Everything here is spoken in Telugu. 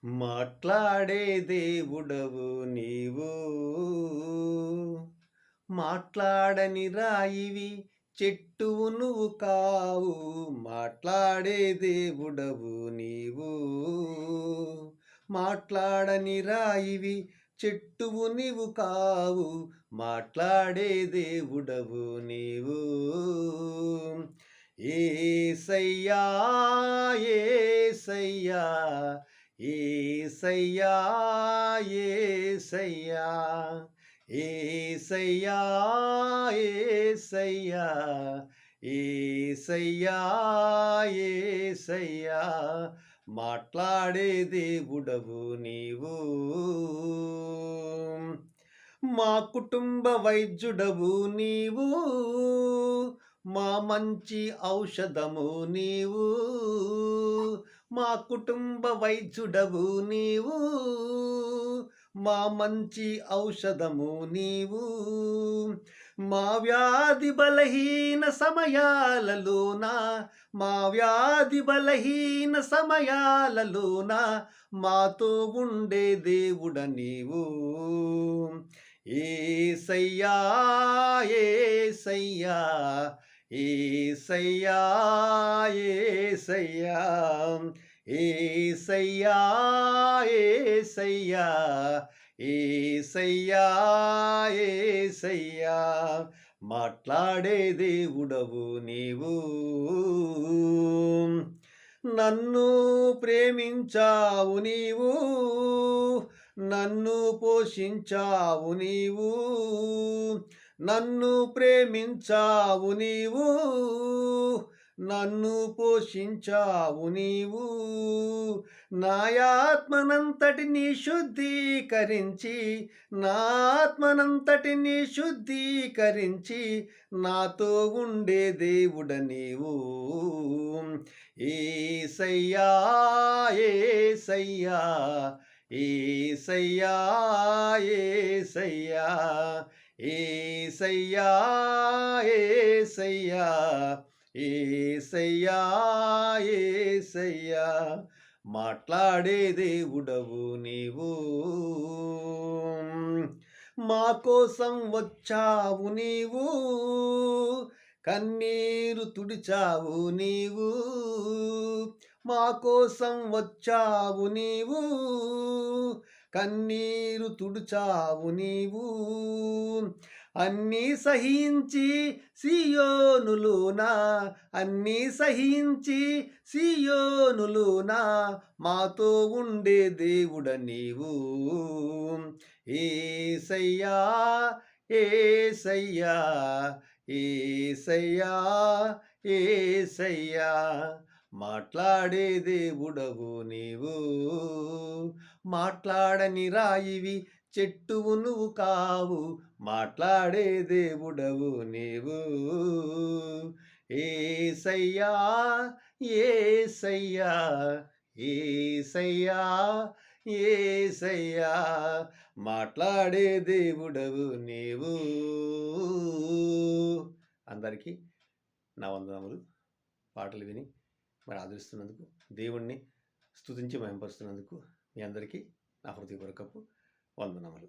మాట్లాడే దేవుడవు నీవు, మాట్లాడని రాయివి చెట్టువు నువ్వు కావు. మాట్లాడే దేవుడవు నీవు, మాట్లాడని రాయివి చెట్టువు నీవు కావు. మాట్లాడే దేవుడవు నీవు. యేసయ్యా యేసయ్యా యేసయ్యా యేసయ్యా యేసయ్యా యేసయ్యా యేసయ్యా యేసయ్యా మాట్లాడే దేవుడవు నీవు. మా కుటుంబ వైద్యుడవు నీవు, మా మంచి ఔషధము నీవు. మా కుటుంబ వైద్యుడవు నీవు, మా మంచి ఔషధము నీవు. మా వ్యాధి బలహీన సమయాలలోన, మా వ్యాధి బలహీన సమయాలలోన మాతో ఉండే దేవుడ నీవు. యేసయ్యా యేసయ్యా యేసయ్యా యేసయ్యా యేసయ్యా యేసయ్యా యేసయ్యా యేసయ్యా మాట్లాడే దేవుడవు నీవు. నన్ను ప్రేమించావు నీవు, నన్ను పోషించావు నీవు. నన్ను ప్రేమించావు నీవు, నన్ను పోషించావు నీవు. నాయాత్మనంతటిని శుద్ధీకరించి, నాత్మనంతటిని శుద్ధీకరించి నాతో ఉండే దేవుడ నీవు. యేసయ్యా యేసయ్యా యేసయ్యా యేసయ్యా యేసయ్యా యేసయ్యా యేసయ్యా యేసయ్యా మాట్లాడే దేవుడవు నీవు. మా కోసం వచ్చావు నీవు, కన్నీరు తుడిచావు నీవు. మా కోసం వచ్చావు నీవు, కన్నీరు తుడిచావు నీవు. అన్నీ సహించి సియోనులోన, అన్నీ సహించి సియోనులోన మాతో ఉండే దేవుడ నీవు. యేసయ్యా యేసయ్యా యేసయ్యా యేసయ్యా మాట్లాడే దేవుడవు నీవు. మాట్లాడని రాయివి చెట్టువు నువ్వు కావు. మాట్లాడే దేవుడవు నీవు. యేసయ్యా యేసయ్యా యేసయ్యా యేసయ్యా మాట్లాడే దేవుడవు నీవు. అందరికీ నా వందనములు. పాటలు విని మరి ఆదరిస్తున్నందుకు, దేవుణ్ణి స్తుతించి మహిమపరుస్తున్నందుకు మీ అందరికీ నా హృదయపూర్వకపు వందనములు.